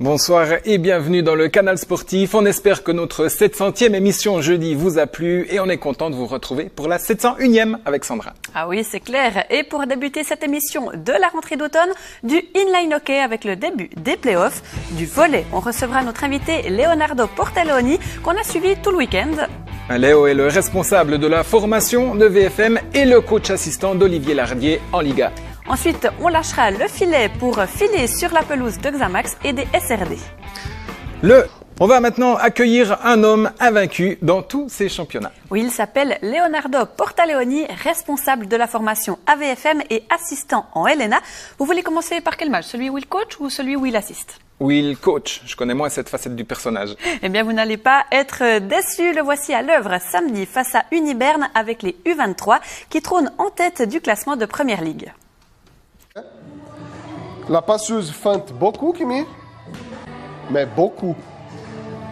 Bonsoir et bienvenue dans le Canal Sportif. On espère que notre 700e émission jeudi vous a plu et on est content de vous retrouver pour la 701e avec Sandra. Ah oui, c'est clair. Et pour débuter cette émission de la rentrée d'automne, du inline hockey avec le début des playoffs, du volley. On recevra notre invité Leonardo Portaleoni qu'on a suivi tout le week-end. Léo est le responsable de la formation de VFM et le coach assistant d'Olivier Lardier en Liga. Ensuite, on lâchera le filet pour filer sur la pelouse de Xamax et des SRD. On va maintenant accueillir un homme invaincu dans tous ces championnats. Oui, il s'appelle Leonardo Portaleoni, responsable de la formation AVFM et assistant en LNA. Vous voulez commencer par quel match? Celui où il coach ou celui où il assiste? Où il coach. Je connais moins cette facette du personnage. Eh bien, vous n'allez pas être déçus. Le voici à l'œuvre samedi face à Uniberne avec les U23 qui trônent en tête du classement de Première Ligue. La passeuse feinte beaucoup, Kimi, mais beaucoup.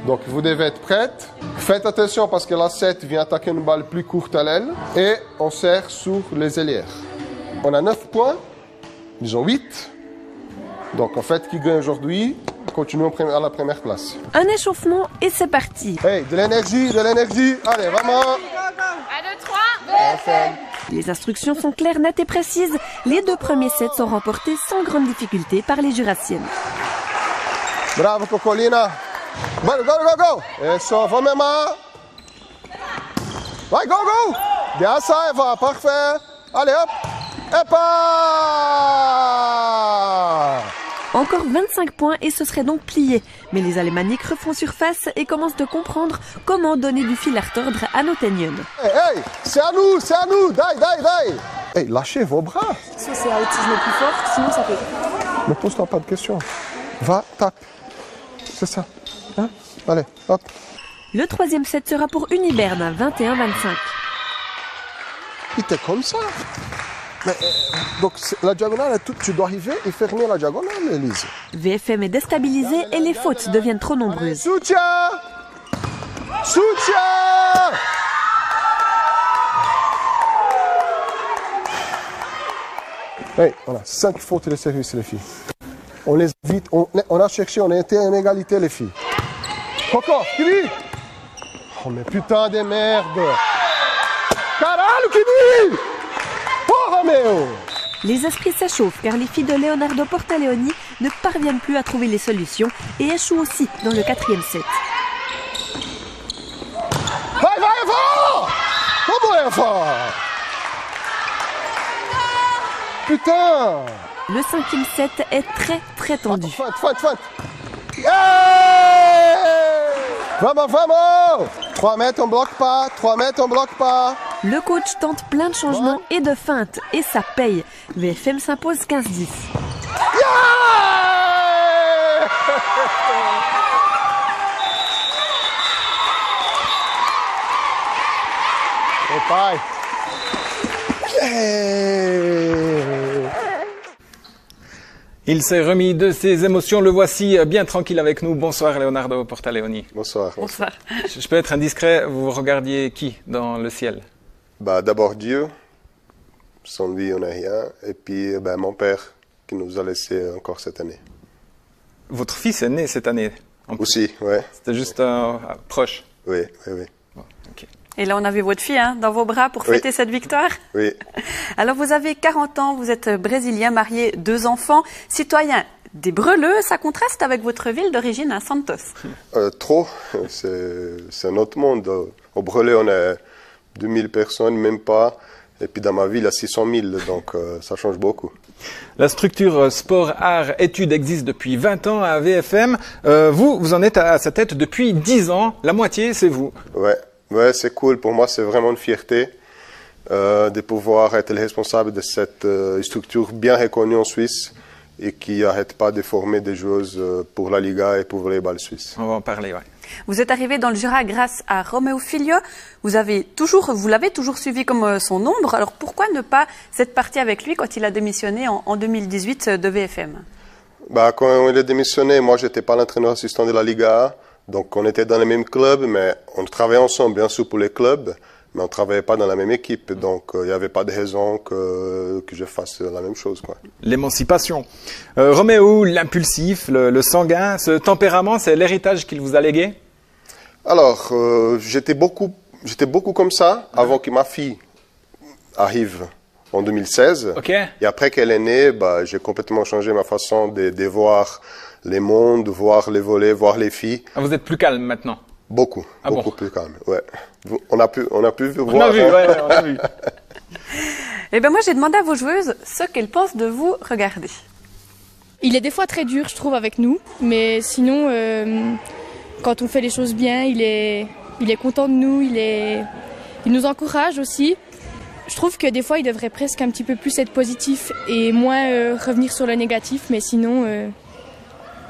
Donc, vous devez être prête. Faites attention parce que la 7 vient attaquer une balle plus courte à l'aile et on serre sur les ailières. On a 9 points, ils ont 8. Donc, en fait, qui gagne aujourd'hui, continuons à la première place. Un échauffement et c'est parti. Hey, de l'énergie, de l'énergie. Allez, vraiment. 1, 2, 3, BFM. Les instructions sont claires, nettes et précises. Les deux premiers sets sont remportés sans grande difficulté par les Jurassiennes. Bravo, Cocolina. Go, go, go, go. Eso, vamos, Emma. Vai, go, go. Bien ça, Eva, parfait. Allez, hop. Et pas. Encore 25 points et ce serait donc plié. Mais les Alémaniques refont surface et commencent de comprendre comment donner du fil à retordre à nos Teignons. Hey, hey, c'est à nous, dai, dai, dai. Hey, lâchez vos bras. Ça, c'est à autisme plus fort, sinon ça peut. Ne pose-toi pas de questions. Va, tape. C'est ça. Hein? Allez, hop. Le troisième set sera pour Uniberne à 21-25. Il était comme ça. Mais, donc la diagonale, tu dois arriver et fermer la diagonale, Elise. VFM est déstabilisé et les fautes deviennent trop nombreuses. Soutien! Soutien! Hey, on a 5 fautes de service, les filles. On les vite, on a cherché, on a été en égalité, les filles. Coco, Kimi! Oh, mais putain de merde! Caralho, Kimi! Les esprits s'échauffent car les filles de Leonardo Portaleoni ne parviennent plus à trouver les solutions et échouent aussi dans le quatrième set. Vai, vai, Eva! Vamos, Eva! Putain! Le cinquième set est très tendu. Feinte. Hey! Vamos, vamos! 3 mètres, on bloque pas. 3 mètres, on bloque pas. Le coach tente plein de changements et de feintes et ça paye. VFM s'impose 15-10. Yeah! Et pareil. Il s'est remis de ses émotions. Le voici bien tranquille avec nous. Bonsoir Leonardo Portaleoni. Bonsoir. Bonsoir. Je peux être indiscret, vous regardiez qui dans le ciel? D'abord Dieu, sans lui on n'est rien, et puis mon père qui nous a laissé encore cette année. Votre fils est né cette année en plus. Aussi, ouais. C'était juste proche. Oui. Bon, okay. Et là on a vu votre fille dans vos bras pour fêter cette victoire. Oui. Alors vous avez 40 ans, vous êtes brésilien, marié, 2 enfants, citoyen des Breleux, ça contraste avec votre ville d'origine, Santos. Trop, c'est un autre monde. Au Breleux on est 2000 personnes, même pas. Et puis dans ma ville, il y a 600 000, donc ça change beaucoup. La structure sport, art, études existe depuis 20 ans à VFM. Vous en êtes à sa tête depuis 10 ans. La moitié, c'est vous. Ouais, c'est cool. Pour moi, c'est vraiment une fierté de pouvoir être le responsable de cette structure bien reconnue en Suisse et qui n'arrête pas de former des joueuses pour la Liga et pour le volleyball suisse. On va en parler, ouais. Vous êtes arrivé dans le Jura grâce à Roméo Filio. Vous l'avez toujours suivi comme son ombre. Alors pourquoi ne pas cette partie avec lui quand il a démissionné en 2018 de VFM? Quand il a démissionné, moi, je n'étais pas l'entraîneur assistant de la Liga. Donc on était dans le même club, mais on travaillait ensemble, bien sûr, pour les clubs. mais on travaillait pas dans la même équipe, donc il n'y avait pas de raison que je fasse la même chose, quoi. L'émancipation. Roméo, l'impulsif, le sanguin, ce tempérament, c'est l'héritage qu'il vous a légué? Alors, j'étais beaucoup comme ça avant que ma fille arrive en 2016. Okay. Et après qu'elle est née, j'ai complètement changé ma façon de voir les mondes, voir les volets, voir les filles. Ah, vous êtes plus calme maintenant? Beaucoup, beaucoup plus calme, ouais. On a pu voir. On a vu, ouais, on a vu. Eh ben moi, j'ai demandé à vos joueuses ce qu'elles pensent de vous. Regardez. Il est des fois très dur, je trouve, avec nous. Mais sinon, quand on fait les choses bien, il est content de nous. Il nous encourage aussi. Je trouve que des fois, il devrait presque un petit peu plus être positif et moins revenir sur le négatif. Mais sinon,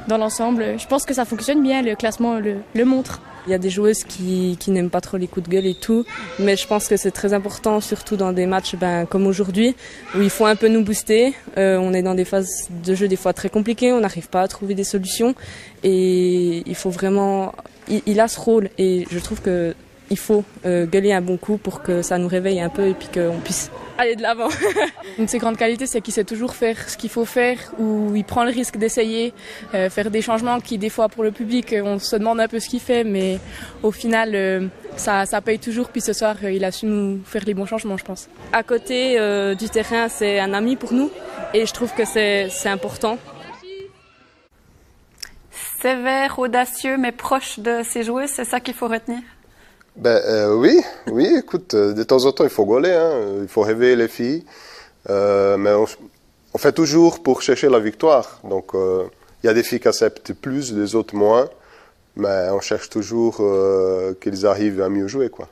dans l'ensemble, je pense que ça fonctionne bien. Le classement le montre. Il y a des joueuses qui n'aiment pas trop les coups de gueule et tout, mais je pense que c'est très important, surtout dans des matchs comme aujourd'hui, où il faut un peu nous booster. On est dans des phases de jeu des fois très compliquées, on n'arrive pas à trouver des solutions, et il faut vraiment... Il a ce rôle, et je trouve que il faut gueuler un bon coup pour que ça nous réveille un peu et puis qu'on puisse aller de l'avant. Une de ses grandes qualités, c'est qu'il sait toujours faire ce qu'il faut faire, ou il prend le risque d'essayer, faire des changements qui, des fois, pour le public, on se demande un peu ce qu'il fait, mais au final, ça paye toujours. Puis ce soir, il a su nous faire les bons changements, je pense. À côté du terrain, c'est un ami pour nous et je trouve que c'est important. Sévère, audacieux, mais proche de ses joueuses, c'est ça qu'il faut retenir? Oui, écoute, de temps en temps, il faut gauler, hein, il faut réveiller les filles, mais on fait toujours pour chercher la victoire. Donc, il y a des filles qui acceptent plus, des autres moins, mais on cherche toujours qu'ils arrivent à mieux jouer, quoi.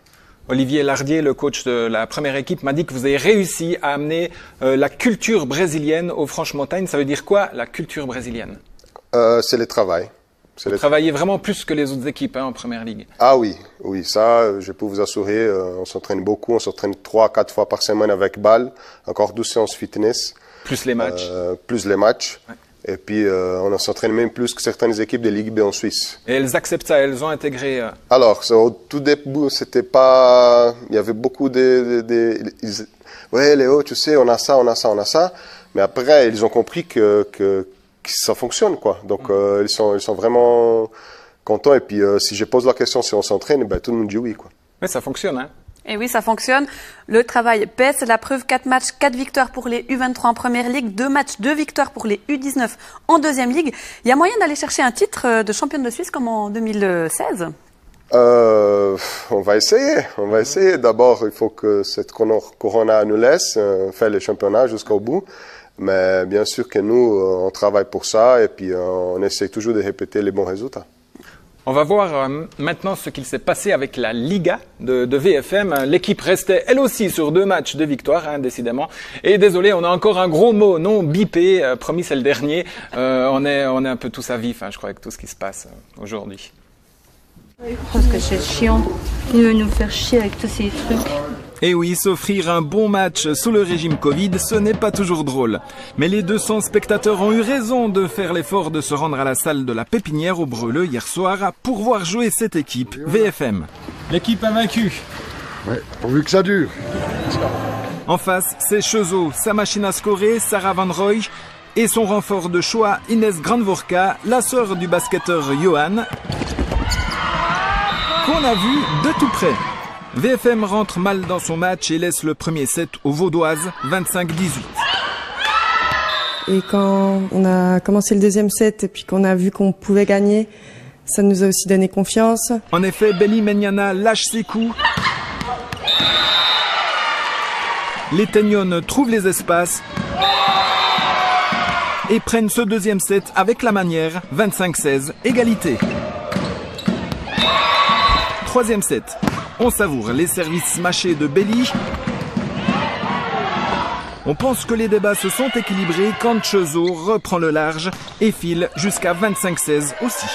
Olivier Lardier, le coach de la première équipe, m'a dit que vous avez réussi à amener la culture brésilienne aux Franches-Montagnes. Ça veut dire quoi, la culture brésilienne? C'est le travail. Vous travaillez vraiment plus que les autres équipes en première ligue. Ah oui, ça, je peux vous assurer, on s'entraîne beaucoup, on s'entraîne 3-4 fois par semaine avec balle, encore 12 séances fitness. Plus les matchs. Ouais. Et puis on s'entraîne même plus que certaines équipes de Ligue B en Suisse. Et elles acceptent ça, elles ont intégré... Alors, au tout début, c'était pas... Il y avait beaucoup ouais Léo, tu sais, on a ça. Mais après, ils ont compris que ça fonctionne, quoi. Donc, ils sont vraiment contents. Et puis, si je pose la question si on s'entraîne, tout le monde dit oui, quoi. Mais ça fonctionne, hein. Et oui, ça fonctionne. Le travail paie, c'est la preuve. 4 matchs, 4 victoires pour les U23 en première ligue, 2 matchs, 2 victoires pour les U19 en deuxième ligue. Il y a moyen d'aller chercher un titre de championne de Suisse comme en 2016? On va essayer. D'abord, il faut que cette corona nous laisse faire les championnats jusqu'au bout. Mais bien sûr que nous, on travaille pour ça et puis on essaie toujours de répéter les bons résultats. On va voir maintenant ce qu'il s'est passé avec la Liga de VFM. L'équipe restait elle aussi sur 2 matchs de victoire, hein, décidément. Et désolé, on a encore un gros mot non bipé, promis c'est le dernier. On est un peu tous à vif, hein, je crois, avec tout ce qui se passe aujourd'hui. Parce que c'est chiant. Il veut nous faire chier avec tous ces trucs. Et oui, s'offrir un bon match sous le régime Covid, ce n'est pas toujours drôle. Mais les 200 spectateurs ont eu raison de faire l'effort de se rendre à la salle de la Pépinière au Breleux hier soir pour voir jouer cette équipe VFM. L'équipe a vaincu. Ouais, pourvu que ça dure. En face, c'est Chezo, sa machine à scorer, Sarah Van Rooij, et son renfort de choix, Inès Grandvorka, la sœur du basketteur Johan, qu'on a vu de tout près. VFM rentre mal dans son match et laisse le premier set aux Vaudoises, 25-18. Et quand on a commencé le deuxième set et puis qu'on a vu qu'on pouvait gagner, ça nous a aussi donné confiance. En effet, Belly Menyana lâche ses coups. Les Teignonnes trouvent les espaces et prennent ce deuxième set avec la manière, 25-16, égalité. Troisième set. On savoure les services mâchés de Belly. On pense que les débats se sont équilibrés quand Chezo reprend le large et file jusqu'à 25-16 aussi.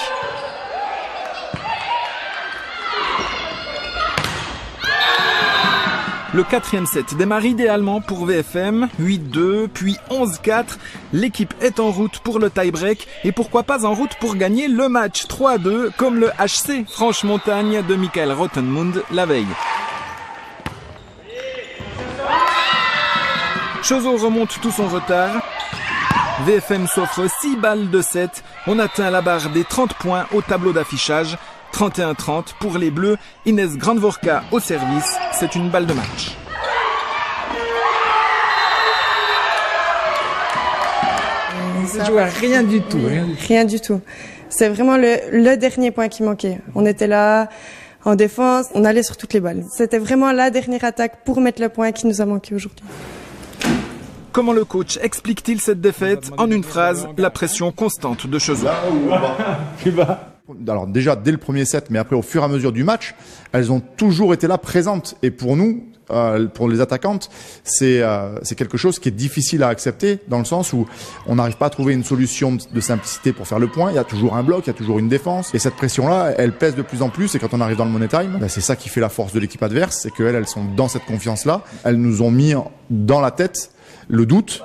Le quatrième set démarre idéalement pour VFM, 8-2, puis 11-4. L'équipe est en route pour le tie-break et pourquoi pas en route pour gagner le match 3-2 comme le HC Franche-Montagne de Michael Rottenmund la veille. Choseau remonte tout son retard. VFM s'offre 6 balles de 7. On atteint la barre des 30 points au tableau d'affichage. 31-30 pour les Bleus. Inès Grandvorka au service. C'est une balle de match. Ça joue à rien du tout. Rien du tout. C'est vraiment le dernier point qui manquait. On était là en défense, on allait sur toutes les balles. C'était vraiment la dernière attaque pour mettre le point qui nous a manqué aujourd'hui. Comment le coach explique-t-il cette défaite? En une phrase, la pression constante de Choseau. Alors déjà dès le premier set, mais après au fur et à mesure du match, elles ont toujours été là présentes. Et pour nous, pour les attaquantes, c'est quelque chose qui est difficile à accepter dans le sens où on n'arrive pas à trouver une solution de simplicité pour faire le point. Il y a toujours un bloc, il y a toujours une défense. Et cette pression-là, elle pèse de plus en plus. Et quand on arrive dans le money time, c'est ça qui fait la force de l'équipe adverse, c'est qu'elles sont dans cette confiance-là. Elles nous ont mis dans la tête le doute.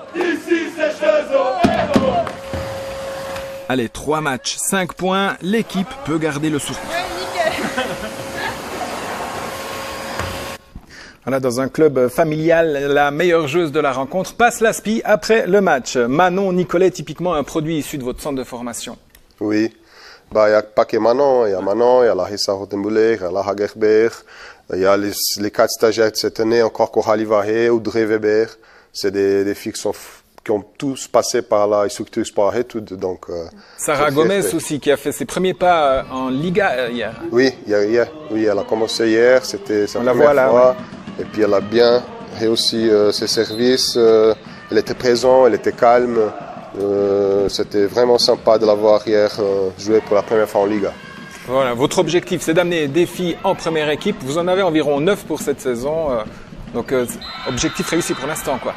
Allez, 3 matchs, 5 points, l'équipe peut garder le sourire. Voilà, dans un club familial, la meilleure joueuse de la rencontre passe l'aspi après le match. Manon Nicolet, typiquement un produit issu de votre centre de formation. Oui, il n'y a pas que Manon, il y a Larissa Rothenbuller, il y a Lara Gerber, il y a les 4 stagiaires de cette année, encore Coralie Varé, Audrey Weber. C'est des filles qui ont tous passé par la structure sport études. Donc, Sarah Gomez aussi, qui a fait ses premiers pas en Liga hier. Oui, oui, elle a commencé hier, c'était sa première fois. Ouais. Et puis elle a bien réussi ses services, elle était présente, elle était calme. C'était vraiment sympa de la voir hier jouer pour la première fois en Liga. Voilà, votre objectif, c'est d'amener des filles en première équipe. Vous en avez environ 9 pour cette saison. Donc, objectif réussi pour l'instant, quoi.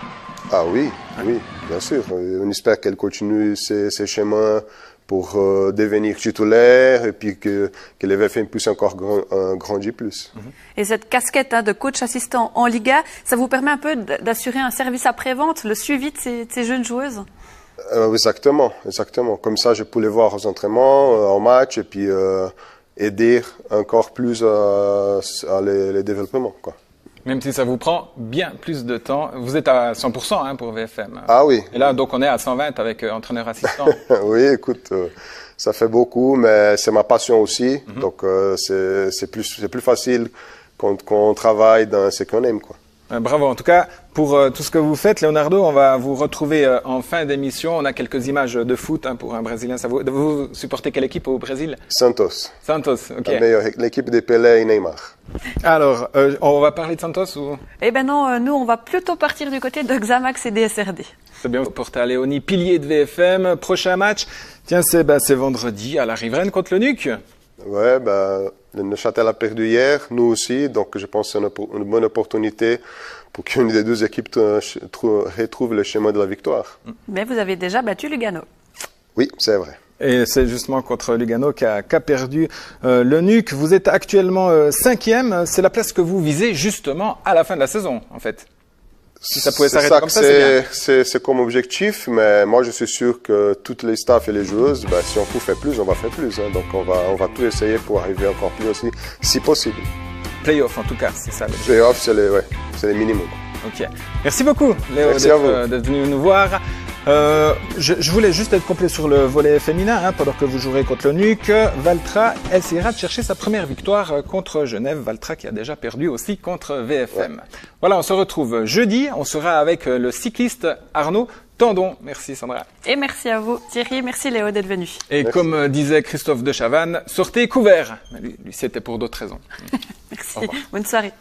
Ah oui, oui, bien sûr. On espère qu'elle continue ses chemins pour devenir titulaire et puis que les VFM puissent encore grandir plus. Et cette casquette de coach assistant en Liga, ça vous permet un peu d'assurer un service après-vente, le suivi de ces jeunes joueuses? Exactement, exactement. Comme ça, je peux les voir aux entraînements, en match et puis aider encore plus à les développements, quoi. Même si ça vous prend bien plus de temps. Vous êtes à 100% pour VFM. Ah oui. Et là, donc, on est à 120 avec entraîneur assistant. Oui, écoute, ça fait beaucoup, mais c'est ma passion aussi. Donc, c'est plus facile quand on travaille dans ce qu'on aime, quoi. Bravo. En tout cas, pour tout ce que vous faites, Leonardo, on va vous retrouver en fin d'émission. On a quelques images de foot pour un Brésilien. Vous supportez quelle équipe au Brésil? Santos. Santos, ok. La meilleure, l'équipe de Pelé et Neymar. Alors, on va parler de Santos ou? Eh ben non, nous, on va plutôt partir du côté de Xamax et DSRD. C'est bien. Porta Léonie, pilier de VFM. Prochain match, tiens, c'est vendredi à la Riveraine contre le NUC. Ouais, le Neuchâtel a perdu hier, nous aussi, donc je pense que c'est une bonne opportunité pour qu'une des deux équipes retrouve le chemin de la victoire. Mais vous avez déjà battu Lugano. Oui, c'est vrai. Et c'est justement contre Lugano qu'a perdu le NUC. Vous êtes actuellement 5e, c'est la place que vous visez justement à la fin de la saison, en fait. Si ça pouvait s'arrêter comme ça, c'est bien. C'est comme objectif, mais moi je suis sûr que toutes les staffs et les joueuses, si on peut faire plus, on va faire plus. Hein. Donc on va tout essayer pour arriver encore plus aussi, si possible. Playoff en tout cas, c'est ça. Playoff, c'est les minimums. Ok. Merci beaucoup, Léo, d'être venu nous voir. Je voulais juste être complet sur le volet féminin, pendant que vous jouerez contre le NUC. Valtra, elle essaiera de chercher sa première victoire contre Genève. Valtra qui a déjà perdu aussi contre VFM. Ouais. Voilà, on se retrouve jeudi. On sera avec le cycliste Arnaud Tandon. Merci Sandra. Et merci à vous Thierry, merci Léo d'être venu. Et merci. Comme disait Christophe de Chavannes, sortez couverts. Lui c'était pour d'autres raisons. Merci, bonne soirée.